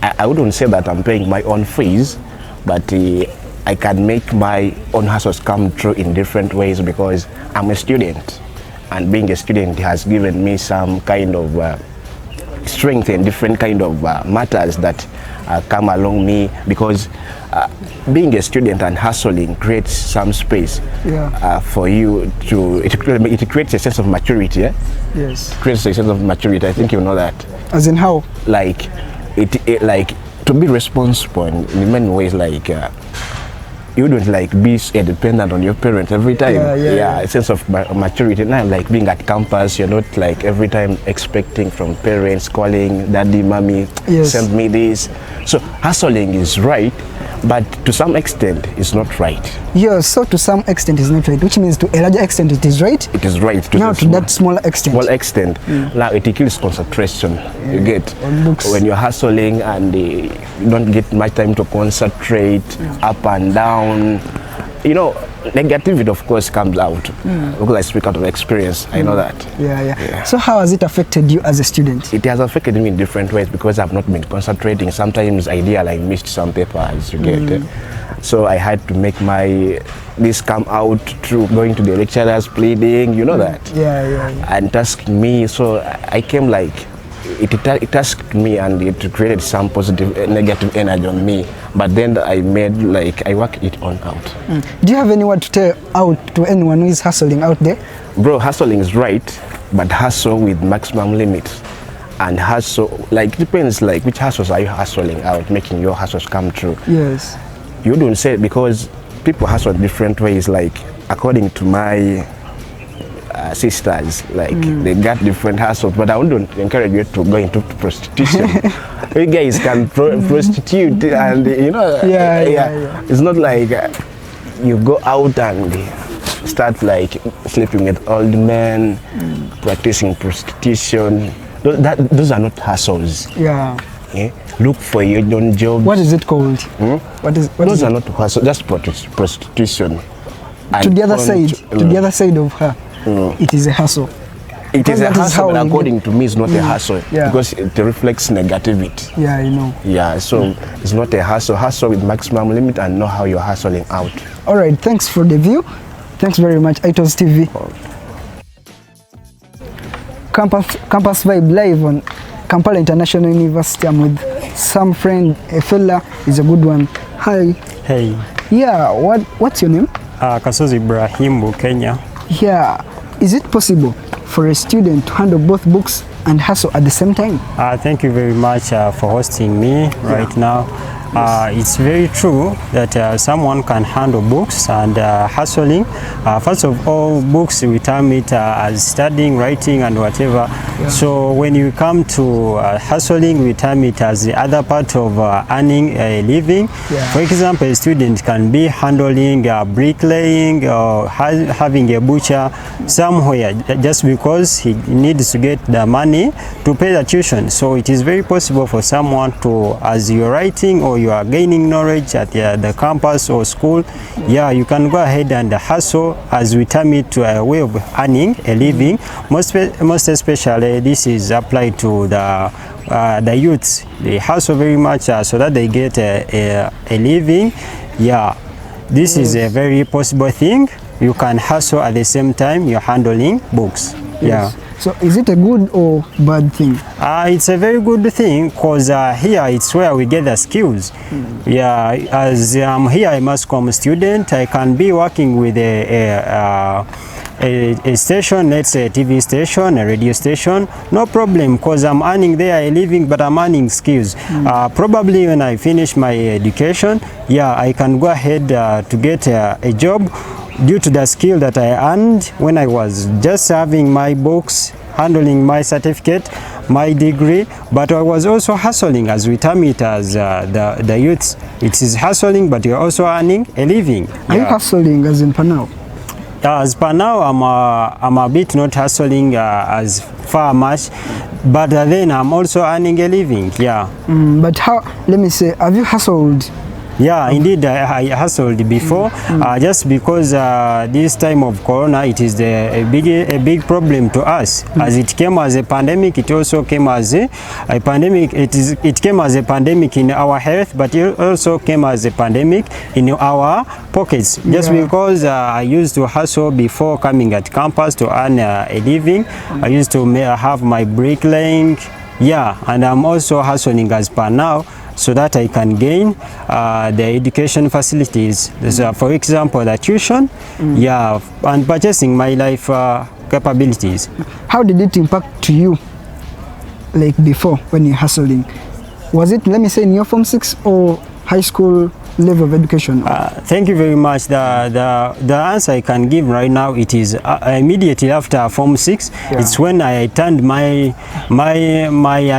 I wouldn't say that I'm paying my own fees, but I can make my own hustles come true in different ways because I'm a student, and being a student has given me some kind of strength in different kind of matters that come along me, because being a student and hustling creates some space for you to, it creates a sense of maturity. Yes. Creates a sense of maturity. I think you know that. As in how? Like, it like to be responsible in many ways, like you don't like be dependent on your parents every time. Yeah, a sense of maturity. Now, like being at campus, you're not like every time expecting from parents, calling daddy, mommy, send me this. So hustling is right, but to some extent it's not right. Yeah, so to some extent it's not right, which means to a larger extent it is right. It is right. Now to that smaller extent. Small extent. Now it kills concentration. You get when you're hustling and you don't get much time to concentrate, up and down. You know, negativity of course comes out because I speak out of experience. I know that. Yeah. So how has it affected you as a student? It has affected me in different ways because I've not been concentrating. Sometimes I missed some papers. You get. So I had to make this come out through going to the lecturers, pleading. You know that. Yeah. And tasking me. So I came like. It tasked me and it created some positive, negative energy on me. But then I worked it on out. Do you have any word to tell out to anyone who is hustling out there? Bro, hustling is right, but hustle with maximum limits. And hustle, like, depends, like, which hustles are you hustling out, making your hustles come true? Yes. You don't say, because people hustle in different ways, like, according to my sisters, like they got different hustles, but I wouldn't encourage you to go into prostitution. You guys can prostitute, and you know, it's not like you go out and start like sleeping with old men, practicing prostitution. those are not hustles. Yeah. Yeah? Look for your own job. What is it called? Those are not hustles, just prostitution. To the other side, to the other side of her, it is a hustle. It is a hustle, but according to me, it's not a hustle, Yeah. because it reflects negativity. Yeah, I know. Yeah, so it's not a hustle. Hustle with maximum limit and know how you're hustling out. All right, thanks for the view. Thanks very much, Itos TV. Campus Vibe live on Kampala International University. I'm with some friend, a fella is a good one. Hi. Hey, Yeah, what's your name? Kasozi Ibrahim, Kenya. Yeah, is it possible for a student to handle both books and hustle at the same time? Thank you very much for hosting me right now. It's very true that someone can handle books and hustling. First of all, books we term it as studying, writing and whatever. So when you come to hustling, we term it as the other part of earning a living. For example, a student can be handling bricklaying or having a butcher somewhere just because he needs to get the money to pay the tuition. So it is very possible for someone to, as you're writing or you are gaining knowledge at the campus or school, yeah, you can go ahead and hustle, as we term it, to a way of earning a living. Most especially this is applied to the youths. They hustle very much so that they get a living. Yeah, this is a very possible thing. You can hustle at the same time you're handling books. Yeah. So is it a good or bad thing? It's a very good thing, because here it's where we get the skills. Yeah, as I'm here, a mass comm student, I can be working with a station, let's say a TV station, a radio station, no problem, because I'm earning there a living, but I'm earning skills. Probably when I finish my education, yeah, I can go ahead to get a job due to the skill that I earned when I was just having my books, handling my certificate, my degree, but I was also hustling, as we term it as the youths. It is hustling, but you're also earning a living. Are you hustling as in per now? As per now, I'm a bit not hustling as far much, but then I'm also earning a living. Yeah. But how? Let me say, have you hustled? Yeah, indeed, I hustled before, just because this time of Corona, it is a big problem to us. As it came as a pandemic, it also came as a pandemic. It came as a pandemic in our health, but it also came as a pandemic in our pockets. Just because I used to hustle before coming at campus to earn a living. I used to have my bricklaying, yeah, and I'm also hustling as per now, so that I can gain the education facilities. For example, the tuition, yeah, and purchasing my life capabilities. How did it impact to you, like before, when you're hustling? Was it, let me say, in your Form 6 or high school level of education? Thank you very much. The answer I can give right now, it is immediately after Form 6. It's when I turned my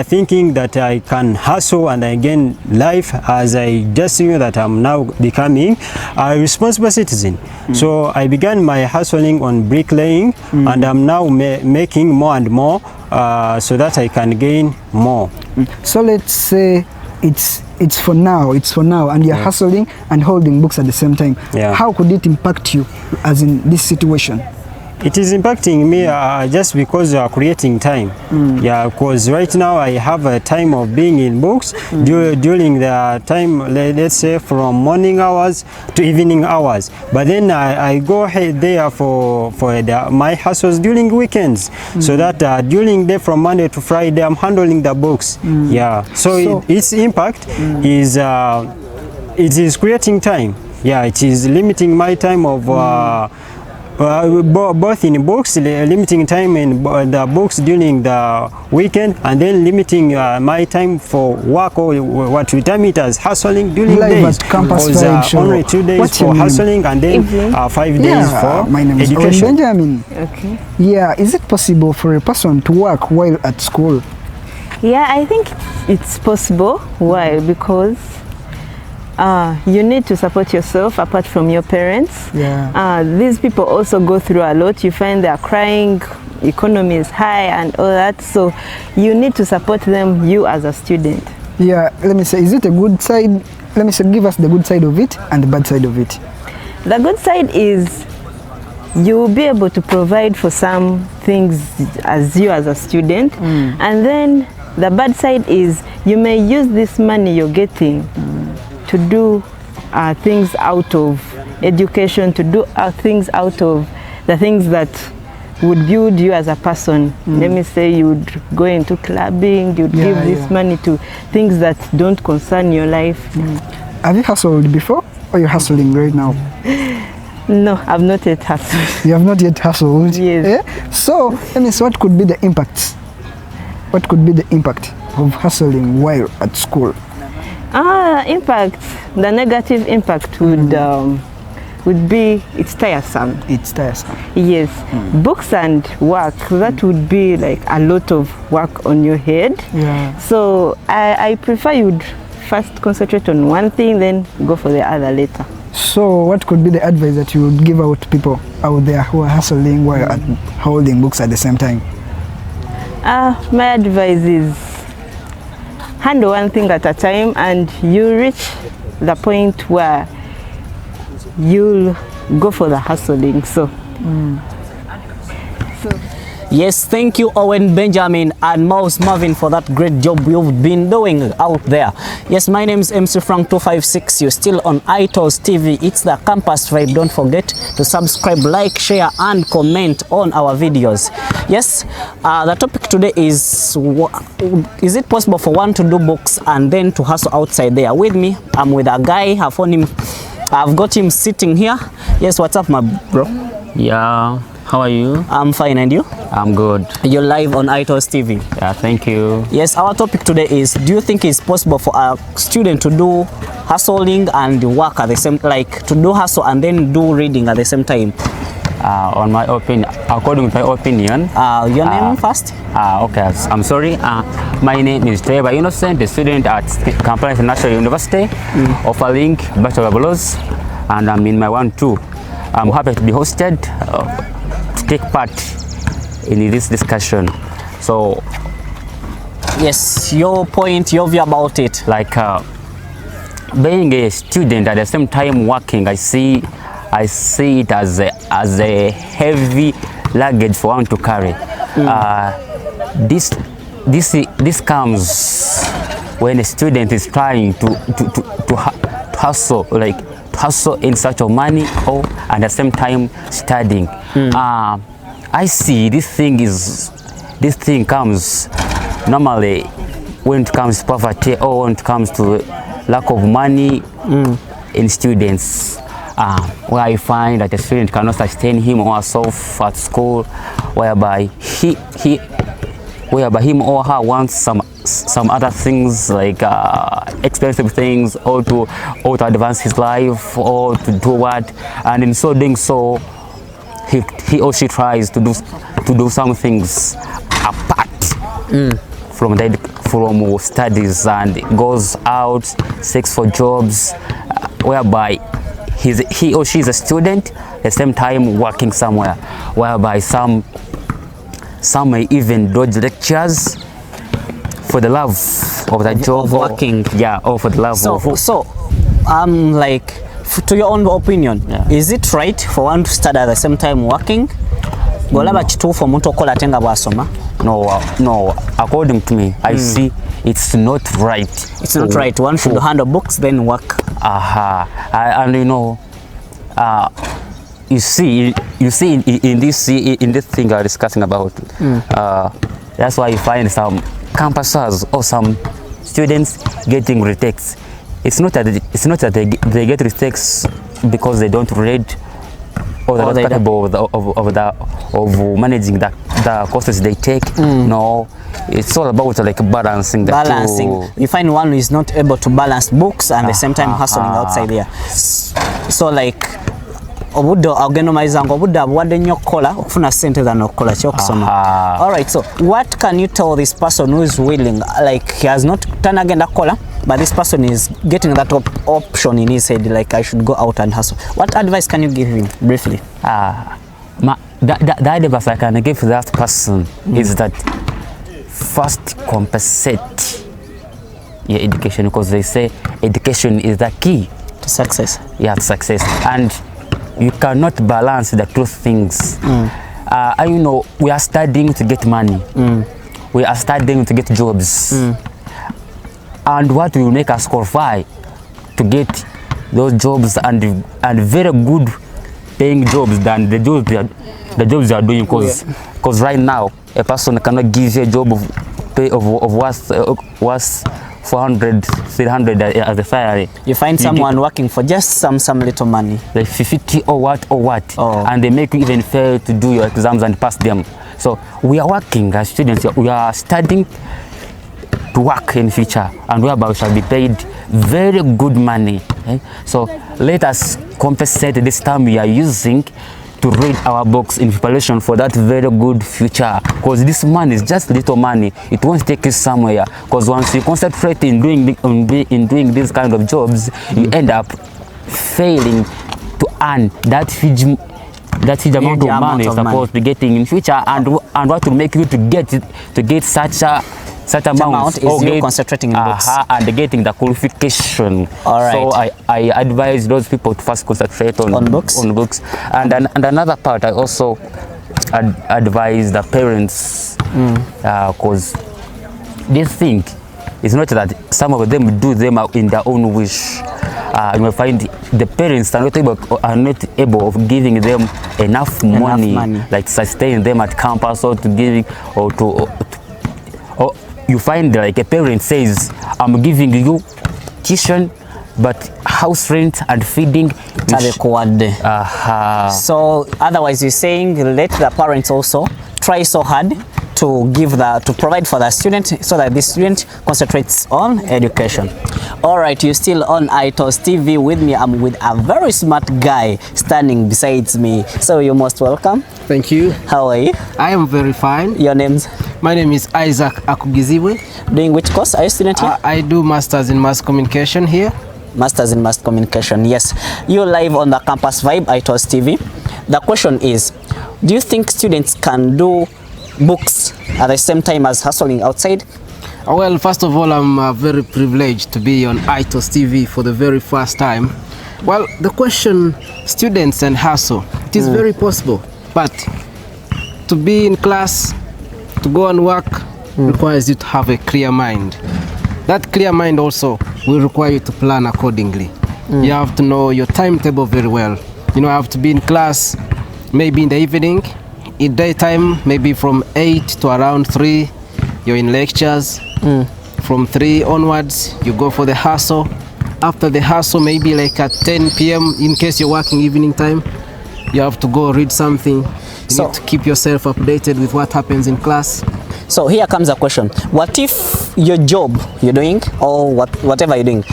thinking that I can hustle and I gain life, as I just knew that I'm now becoming a responsible citizen. So I began my hustling on bricklaying, and I'm now making more and more so that I can gain more. So let's say it's for now, and you're hustling and holding books at the same time. How could it impact you, as in this situation? It is impacting me just because you are creating time. Yeah, because right now I have a time of being in books during the time, let's say from morning hours to evening hours. But then I go ahead there for my hustles during weekends, so that during day from Monday to Friday I'm handling the books. Yeah, so its impact is it is creating time. Yeah, it is limiting my time of both in books, limiting time in the books during the weekend, and then limiting my time for work, or what we term it as hustling during days. Because only 2 days for hustling, and then 5 days for my name is education. Benjamin. Okay. Yeah, is it possible for a person to work while at school? Yeah, I think it's possible. Why? Because you need to support yourself apart from your parents. Yeah. These people also go through a lot. You find they are crying, economy is high and all that. So you need to support them, you as a student. Yeah, let me say, is it a good side? Let me say, give us the good side of it and the bad side of it. The good side is you will be able to provide for some things as you as a student. And then the bad side is you may use this money you're getting to do things out of education, to do things out of the things that would build you as a person. Let me say you would go into clubbing, you'd give this money to things that don't concern your life. Have you hustled before, or you're hustling right now? No, I've not yet hustled. You have not yet hustled? Yes. So, let me see, what could be the impact? What could be the impact of hustling while at school? Impact, the negative impact would be it's tiresome. It's tiresome. Yes. Books and work, that would be like a lot of work on your head. Yeah. So I prefer you'd first concentrate on one thing, then go for the other later. So what could be the advice that you would give out to people out there who are hustling while holding books at the same time? My advice is handle one thing at a time, and you reach the point where you'll go for the hustling. Yes, thank you, Owen Benjamin and Mouse Marvin, for that great job you've been doing out there. Yes, my name is MC Frank 256. You're still on ITOS TV. It's the campus vibe. Don't forget to subscribe, like, share, and comment on our videos. Yes, the topic today is it possible for one to do books and then to hustle outside there? With me, I'm with a guy. I've got him sitting here. Yes, what's up, my bro? Yeah, how are you? I'm fine, and you? I'm good. You're live on ITOS TV. Yeah, thank you. Yes, our topic today is, do you think it's possible for a student to do hustling and work at the same, like to do hustle and then do reading at the same time? On my opinion, according to my opinion. Your name first? Okay, I'm sorry. My name is Trevor Innocent, a student at Kampala International University, offering Bachelor of Laws, and I'm in my 1-2. I'm happy to be hosted to take part in this discussion. So, yes, your point, your view about it. Like being a student at the same time working, I see it as a heavy luggage for one to carry. This comes when a student is trying to hustle, like to hustle in search of money, or at the same time studying. I see this thing comes normally when it comes to poverty, or when it comes to lack of money in students. Where I find that a student cannot sustain him or herself at school, whereby him or her wants some other things, like expensive things, or to advance his life, or to do what, and in so doing so, he or she tries to do some things apart from studies, and goes out, seeks for jobs, whereby he or she is a student at the same time working somewhere, whereby some may even dodge lectures for the love of the job of working. Or for the love of. So like, to your own opinion, is it right for one to study at the same time working? No, according to me, I see it's not right. It's not right. One should handle books, then work. And you see in this thing we're discussing about, that's why you find some campuses or some students getting retakes. It's not that they get retakes because they don't read, or they're not capable of managing the courses they take. No, it's all about like balancing the two. You find one who is not able to balance books and at the same time hustling outside there. So like, alright, so what can you tell this person who is willing, like he has not turned again a collar, but this person is getting that option in his head, like I should go out and hustle. What advice can you give him briefly? The advice I can give that person is that first compensate your education, because they say education is the key to success. Yeah, to success. And you cannot balance the two things. You know, we are studying to get money. We are studying to get jobs. And what will make us qualify to get those jobs and very good paying jobs than the jobs they are doing, because right now a person cannot give you a job of pay of worth 400, 300 as a salary. You find someone working for just some little money, like 50 or what, and they make you even fail to do your exams and pass them. So we are working as students. We are studying to work in future, and whereby we shall be paid very good money. So let us compensate this time we are using to read our books in preparation for that very good future, because this money is just little money. It won't take you somewhere, because once you concentrate in doing these kind of jobs, you end up failing to earn that huge amount of money you're supposed to be getting in future, and what will make you to get such amount is you concentrating in books and getting the qualification. All right. So I advise those people to first concentrate on books. And another part, I also advise the parents, because this thing is not that some of them do them in their own wish. You may find the parents are not able of giving them enough money, like to sustain them at campus, or to giving or you find like a parent says, I'm giving you tuition, but house rent and feeding So otherwise you're saying let the parents also try so hard to provide for the student, so that the student concentrates on education. All right, you're still on ITOS TV with me. I'm with a very smart guy standing besides me, so you're most welcome. Thank you. How are you? I am very fine. Your name's? My name is Isaac Akugiziwe. Doing which course? Are you a student here? I do Masters in Mass Communication here. Masters in Mass Communication, yes. You're live on the Campus Vibe, ITOS TV. The question is, do you think students can do books at the same time as hustling outside? Well, first of all, I'm very privileged to be on ITOS TV for the very first time. Well, the question, students and hustle, it is very possible, but to be in class, to go and work, requires you to have a clear mind. That clear mind also will require you to plan accordingly. You have to know your timetable very well. You know, I have to be in class maybe in the evening, in daytime, maybe from 8 to around 3, you're in lectures. From 3 onwards, you go for the hustle. After the hustle, maybe like at 10 p.m., in case you're working evening time, you have to go read something. You need to keep yourself updated with what happens in class. So here comes a question. What if your job you're doing, or whatever you're doing,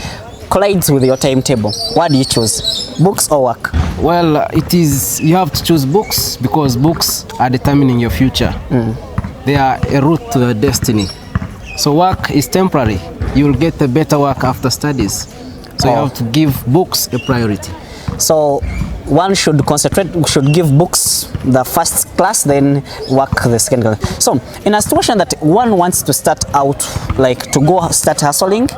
collides with your timetable? What do you choose, books or work? Well, you have to choose books, because books are determining your future. They are a route to your destiny. So work is temporary. You will get the better work after studies. So you have to give books a priority. So one should give books the first class, then work the second class. So in a situation that one wants to start out, like to go start hustling,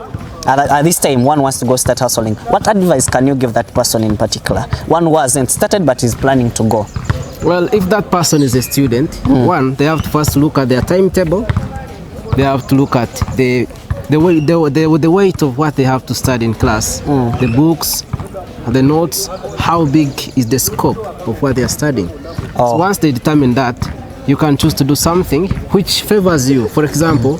at this time one wants to go start hustling, what advice can you give that person in particular? One who hasn't started but is planning to go. Well, if that person is a student, one, they have to first look at their timetable. They have to look at the weight of what they have to study in class, the books, the notes, how big is the scope of what they are studying. So once they determine that, you can choose to do something which favors you. For example,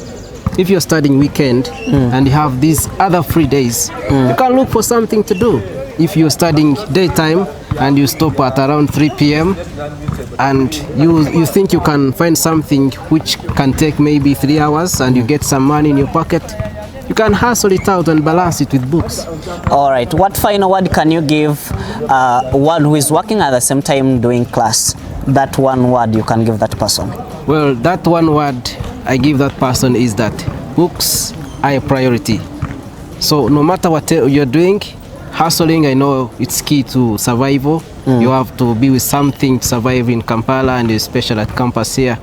if you're studying weekend and you have these other free days, you can look for something to do. If you're studying daytime and you stop at around 3 p.m. and you think you can find something which can take maybe 3 hours and you get some money in your pocket, you can hustle it out and balance it with books. All right, what final word can you give one who is working at the same time doing class? That one word you can give that person. Well, that one word I give that person is that books are a priority. So no matter what you're doing, hustling, I know it's key to survival. You have to be with something to survive in Kampala, and especially at campus here.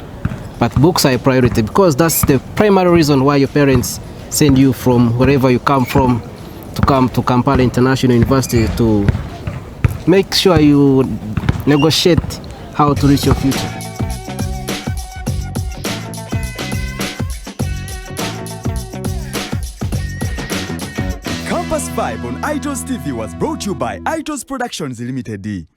But books are a priority because that's the primary reason why your parents send you from wherever you come from to come to Kampala International University to make sure you negotiate how to reach your future. Campus Vibe on ITOS TV was brought to you by ITOS Productions Limited.